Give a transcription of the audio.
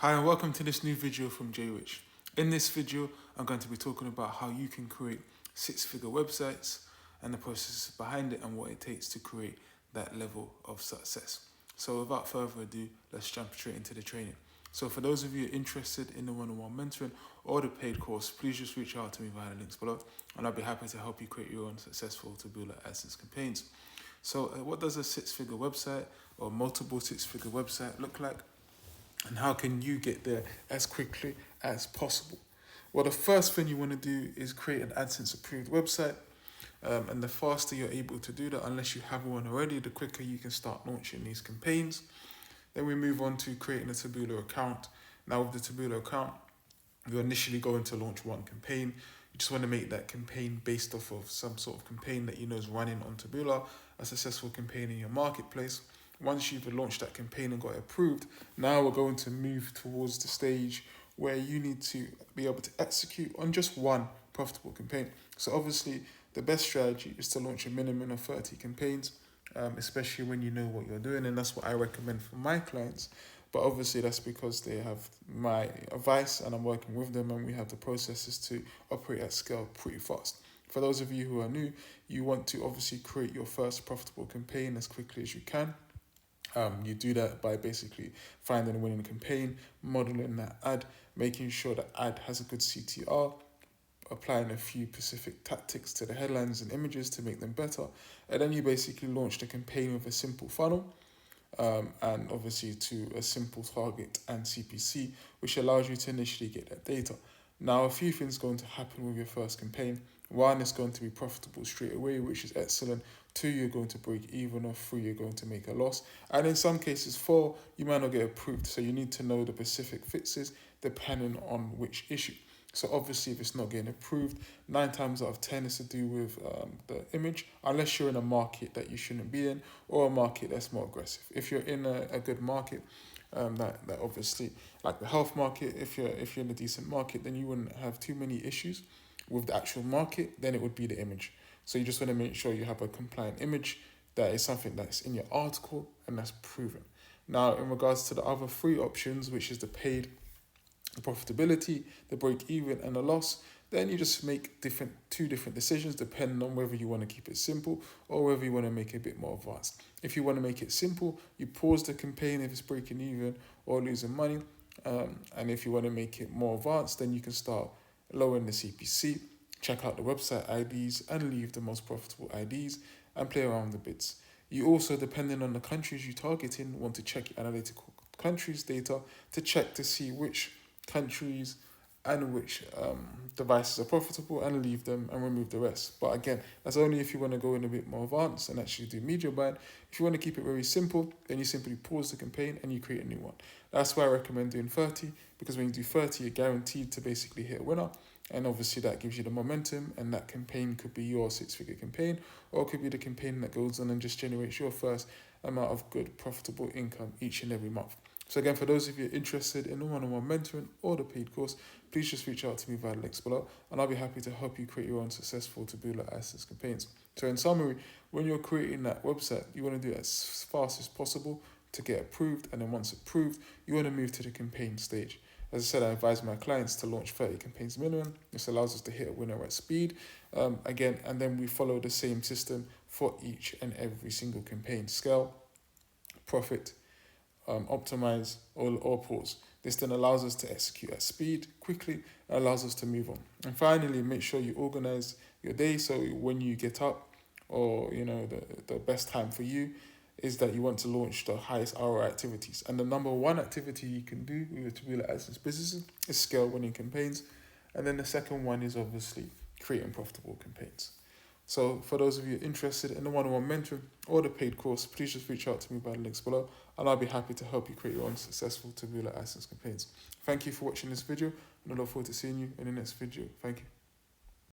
Hi and welcome to this new video from JWich. In this video, I'm going to be talking about how you can create six-figure websites and the process behind it and what it takes to create that level of success. So without further ado, let's jump straight into the training. So for those of you interested in the one-on-one mentoring or the paid course, please just reach out to me via the links below and I'll be happy to help you create your own successful Taboola Adsense campaigns. So what does a six-figure website or multiple six-figure website look like? And how can you get there as quickly as possible? Well, the first thing you want to do is create an AdSense approved website. And the faster you're able to do that, unless you have one already, the quicker you can start launching these campaigns. Then we move on to creating a Taboola account. Now with the Taboola account, you're initially going to launch one campaign. You just want to make that campaign based off of some sort of campaign that you know is running on Taboola, a successful campaign in your marketplace. Once you've launched that campaign and got it approved, now we're going to move towards the stage where you need to be able to execute on just one profitable campaign. So obviously, the best strategy is to launch a minimum of 30 campaigns, especially when you know what you're doing, and that's what I recommend for my clients. But obviously, that's because they have my advice and I'm working with them, and we have the processes to operate at scale pretty fast. For those of you who are new, you want to obviously create your first profitable campaign as quickly as you can. You do that by basically finding a winning campaign, modeling that ad, making sure that ad has a good CTR, applying a few specific tactics to the headlines and images to make them better, and then you basically launch the campaign with a simple funnel, and obviously to a simple target and CPC, which allows you to initially get that data. Now, a few things going to happen with your first campaign. One, it's going to be profitable straight away, which is excellent. Two, you're going to break even, or three, you're going to make a loss. And in some cases, four, you might not get approved. So you need to know the specific fixes depending on which issue. So obviously, if it's not getting approved, 9 times out of 10 is to do with the image, unless you're in a market that you shouldn't be in, or a market that's more aggressive. If you're in a good market, that obviously, like the health market, if you're in a decent market, then you wouldn't have too many issues with the actual market. Then it would be the image. So you just want to make sure you have a compliant image that is something that's in your article and that's proven. Now, in regards to the other three options, which is the paid, the profitability, the break even, and the loss, then you just make two different decisions depending on whether you want to keep it simple or whether you want to make it a bit more advanced. If you want to make it simple, you pause the campaign if it's breaking even or losing money. And if you want to make it more advanced, then you can start lowering the CPC, check out the website IDs and leave the most profitable IDs and play around with the bids. You also, depending on the countries you target in, want to check your analytical countries data to check to see which countries and which devices are profitable, and leave them and remove the rest. But again, that's only if you want to go in a bit more advanced and actually do media buying. If you want to keep it very simple, then you simply pause the campaign and you create a new one. That's why I recommend doing 30, because when you do 30, you're guaranteed to basically hit a winner. And obviously that gives you the momentum, and that campaign could be your six-figure campaign, or it could be the campaign that goes on and just generates your first amount of good profitable income each and every month. So again, for those of you interested in the one-on-one mentoring or the paid course, please just reach out to me via the links below, and I'll be happy to help you create your own successful Taboola Adsense campaigns. So in summary, when you're creating that website, you want to do it as fast as possible to get approved, and then once approved, you want to move to the campaign stage. As I said, I advise my clients to launch 30 campaigns minimum. This allows us to hit a winner at speed. Again, and then we follow the same system for each and every single campaign. Scale, profit, optimize, or pause. This then allows us to execute at speed, quickly, and allows us to move on. And finally, make sure you organize your day, so when you get up, or the best time for you is that you want to launch the highest ROI activities. And the number one activity you can do with your Taboola Adsense businesses is scale winning campaigns. And then the second one is obviously creating profitable campaigns. So for those of you interested in the one-on-one mentoring or the paid course, please just reach out to me by the links below, and I'll be happy to help you create your own successful Taboola Adsense campaigns. Thank you for watching this video, and I look forward to seeing you in the next video. Thank you.